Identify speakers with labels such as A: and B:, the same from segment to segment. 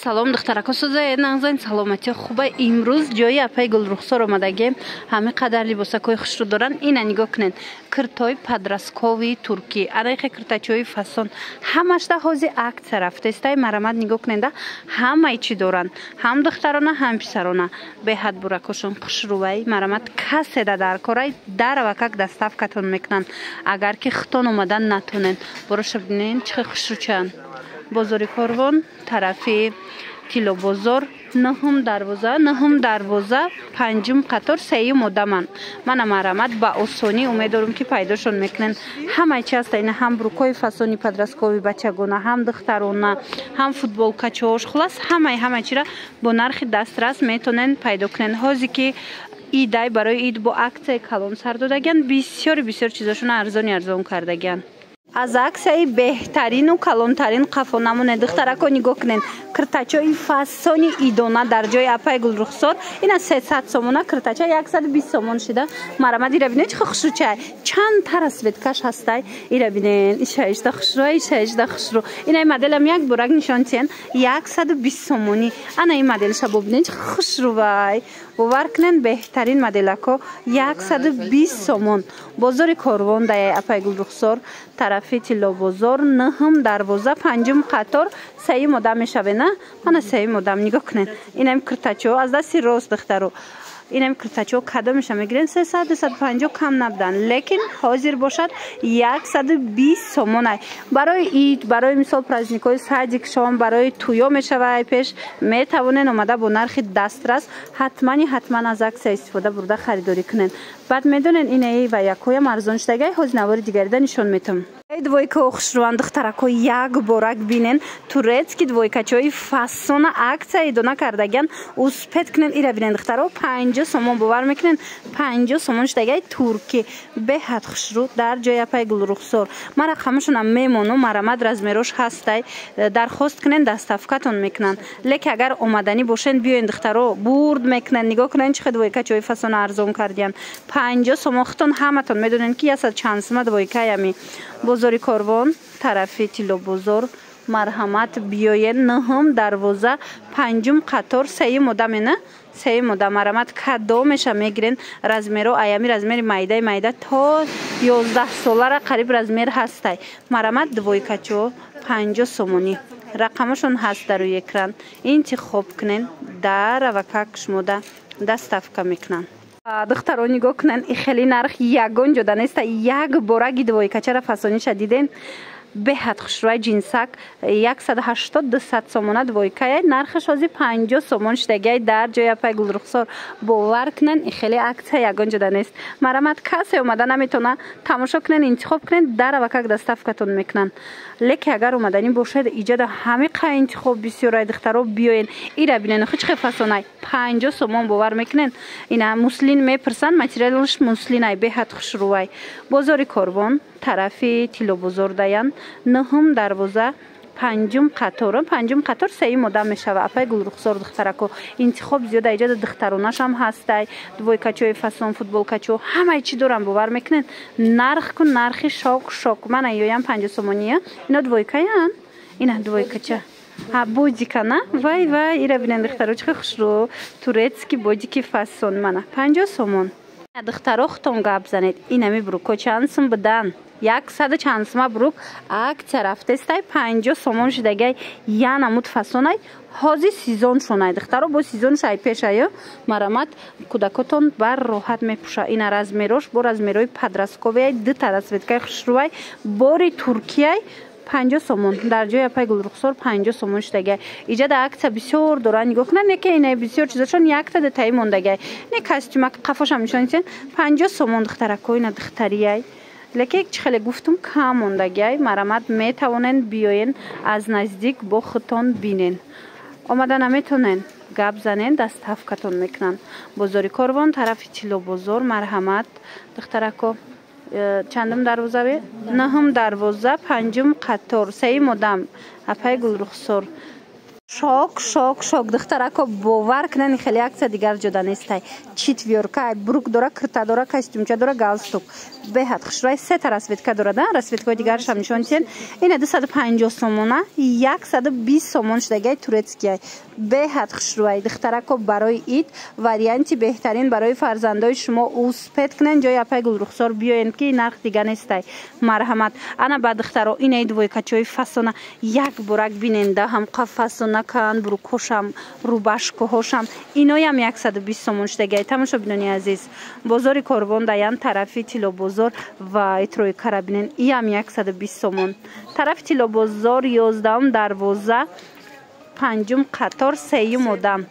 A: салом духтарако сӯзае нағзайн саломати хуба имрӯз ҷои апаи гулрухсор омадагем ҳами қадар либосакои хушрӯ доран ина нигоҳ кунед киртои падраскови туркӣ анайхе киртачои фасон ҳамашда ҳози акция рафтестай марамад нигоҳ кунеда ҳамаи чӣ доранд ҳам духтарона ҳам писарона беҳад буракошон хушрӯвай марамад каседа дар корай дарава как доставкатон мекунанд агар ки хитон омадан натонен бороша бинен чихе хушрӯчанд бозори Корвон тарафи Тилобозор нахум дарвоза панҷум қатор сеюм одаман мана марамад ба осонӣ умедворум ки пайдошон мекунен ҳамаи чи ҳаста ина ҳам брукои фасони падраскови бачагона ҳам духтарона ҳам футболкачош хулас ҳамаи чира бо нархи дастрас метонен пайдо кунен ҳози ки идай барои ид бо аксияи калон сар додагиян бисёр чизошона арзон кардагиян аз аксияи беҳтарину калонтарин қафо намуне духтарако нигоҳ кунен киртачои фасони идона дар ҷои апаи гулрухсор ина 300 сомона киртача 120 сомон шида марамад ира бинен чихо хушрӯчай чанд тара светкаш ҳастай ира бинен ишаишда хушрӯ ина ин моделам як бурак нишонтиен 120 сомонӣ ана ин моделша бобинен чихо хушрӯвай бовар кунен беҳтарин моделако 120 сомон бозори Корвон даяи апаи гулрухсор тарафи Тилобозор нахум дарвоза панҷум қатор сеюм одам мешавена мана сеюм одам нигоҳ кунен инаим киртачо аз дасти рост духтаро инаим киртачо кадо меша мегирен 300-250 кам набудан лекин ҳозир бошад 120 сомонай барои ид барои мисол праздникои садик шом барои туё мешавай пеш метавонен омада бо нархи дастрас ҳатман аз аксия истифода бурда харидорӣ кунен баъд медонен инаи ва якоям арзон шудагай ҳози навори дигарида нишон метам двойка хушрӯванд духтарако як борак бинен турецки двойкачои фасона акция идона кардагиян успет кунен ира бинен духтаро 50 сомон бовар мекунен 50 сомон шудагай турки беҳад хушрӯ дар ҷои апаи гулрухсор ма рақамашонам мемону марамад размерош ҳастай дархост кунен доставкатон мекунанд леки агар омаданӣ бошен биёен духтаро бурд мекунен нигоҳ кунен чихе двойкачои фасона арзон кардиян 50 сомон хитон ҳаматон медонен ки ясад чанд сома двойкаями бозори Корвон тарафи Тилобозор марҳамат биёен нахум дарвоза панҷум қатор сеюм одамена сеюм одам марамат кадо меша мегирен размеро аями размери майда то 11 солара қариб размер ҳастай марамат двойкачо 50 сомонӣ рақамашон ҳаст дар рӯи экран интихоб кунен дарава как шумода доставка мекунанд духтаро нигоҳ кунен и хеле нарх ягон ҷода неста як бораги двойкачара фасониша диден беҳад хушрӯвай ҷинсак 180-200 сомона двойкая нархаш ҳозир 50 сомон шудагиай дар ҷои апаи гулрухсор бовар кунен и хеле акция ягон ҷода нест марамад касе омада наметона тамошо кунен интихоб кунен дарава как доставкатон мекунанд леки агар омаданӣ бошед иҷода ҳамиқа интихоб бисёрай духтаро биёен ира бинен охи фасонай 50 сомон бовар мекунен ина муслин мепирсанд материалш муслинай беҳад хушрӯвай бозори Корвон тарафи Тилобозор даян нахум дарвоза панҷум қатор сеюм одам мешава апаи гулрухсор духтарако интихоб зиёда иҷода духтаронашам ҳастай двойкачои фасон футболкачо ҳамаи чӣ дорам бовар мекунен нарх кун нархи шок мана ёям 50 сомония ино двойкаян ина двойкача бодика на вай ира бинен духтаро чихе хушрӯ турецки бодики фасон мана 50 сомон духтаро хитон гап занед инами бруко чанд сум будан 100 чанд сума брук акция рафтестай 50 сомон шудагай янамуд фасонай ҳози сезон шонай духтаро бо сезон шай пешаю марамат кӯдакотон бар роҳат мепӯша ина размерош бо размерои падрасковиай дутара светкаи хушрӯвай бори туркияй 50 сомон дар ҷои апаи гулрухсор 50 сомон шудагай иҷода акция бисёр дора нигоҳ кунад неки ина бисёр чизошон якта детаи мондагай не костюмак қафошам нишонитен 50 сомон духтарако ина духтарияй леки чихеле гуфтум кам мондагиай марамад метавонен биёен аз наздик бо хитон бинен омада наметонен гап занен доставкатон мекунанд бозори Корвон тарафи Тилобозор марҳамат духтарако чандум дарвозаве нахум дарвоза панҷум қатор сеюм одам апаи гулрухсор шок духтарако бовар кунани хеле акция дигар ҷода нестай четвёрка брук дора кирта дора костюмча дора галстук беҳад хушрӯй сета расветка дорада расветкаи дигараш ҳам нишонтен ина 250 сомона 120 сомон шудагай турецкия беҳад хушрӯй духтарако барои ид варианти беҳтарин барои фарзандои шумо успед кунен ҷои апай гулрухсор биёен ки нарх дига нестай марҳамат ана ба духтаро инаи двойкачои фасона як бурак биненда ҳам қафасона кан бурукҳошам рубашкоҳошам иноям 120 сомон шудагай тамошобинони азиз бозори корвон даян тарафи тилобозор ва итрои карабинен иям 120 сомон тарафи тилобозор 11 дарвоза 5 қатор 3 одам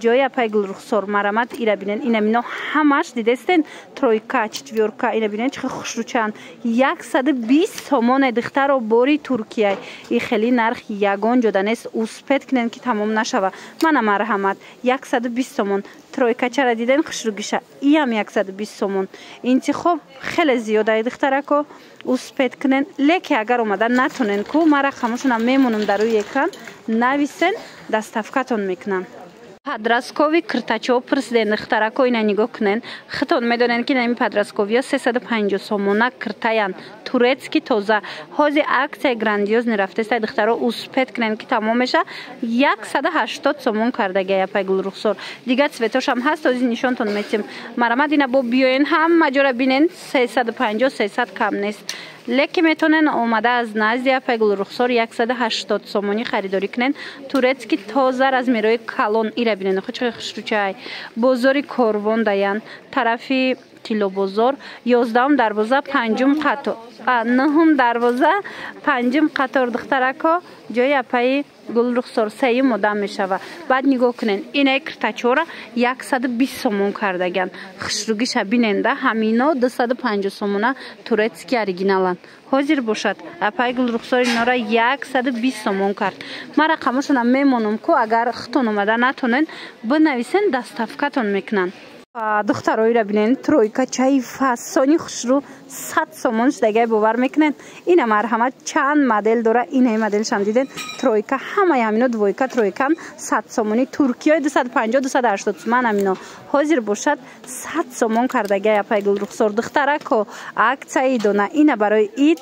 A: ҷои апай гулрухсор марамат ира бинен ина мино ҳамаш дидестен тройка четвёрка ина бинен чихе хушрӯчанд 120 сомоне духтаро бори туркия и хели нарх ягон ҷода нест успед кунен ки тамом нашава мана марҳамат 120 сомон тройкачара диден хушрӯгиша иам 120 сомон интихоб хеле зиёда духтарако успед кунен леки агар омада натунен ку мара хамошонам мемонам дар рӯи экран нависен доставкатон мекунам падраскови киртачо пирсиден духтарако ина нигоҳ кунен хитон медонен ки нами падрасковиё 350 сомона киртаян турецки тоза ҳози аксияи грандиозни рафтестай духтаро успед кунен ки тамом меша 180 сомон кардагай апай гулрухсор дига цветошам ҳаст ҳози нишонтон метим марамад ина бо биёен ҳама ҷора бинен 350 300 кам нест леки метонен омада аз назди апай гулрухсор 180 сомонӣ харидорӣ кунен турецки тоза размерои калон ира бинен хучи хушрӯчай бозори корвон даян тарафи тилобозор 11 дарвоза 5 қатор 9 дарвоза 5 қатор духтарако ҷои апай гулрухсор 3 одам мешава баъд нигоҳ кунен инаи киртачора 120 сомон кардаган хушрӯгиша биненда ҳамино 250 сомона турецки оригиналан ҳозир бошад апай гулрухсор инора 120 сомон кард ма рақамашонам мемонам ку агар хитон омада натонен бинависен доставкатон мекунанд духтароира бинен тройкачаи фасони хушрӯ 100 сомон шудагай бовар мекунен ина марҳамат чанд модел дора инаи моделшам диден тройка ҳамаи ҳамино двойка тройкам 100 сомони туркиёи 250 280 сомон ҳамино ҳозир бошад 100 сомон кардагай апай гулрухсор духтарако аксияи дона ина барои ид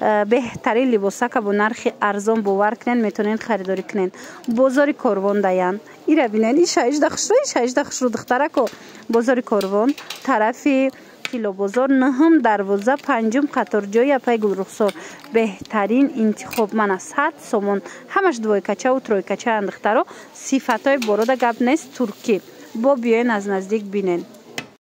A: беҳтарин либосака бо нархи арзон бовар кунен метонен харидорӣ кунен бозори корвон даян ира бинен и 16 хушрӯ духтарако бозори корвон тарафи тилобозор 9 дарвоза 5 қатор ҷои апай гулрухсор беҳтарин интихоб мана 100 сомон ҳамаш двойкачаву тройкачаанд духтаро сифатҳои борода гап нест туркӣ бо биёен аз наздик бинен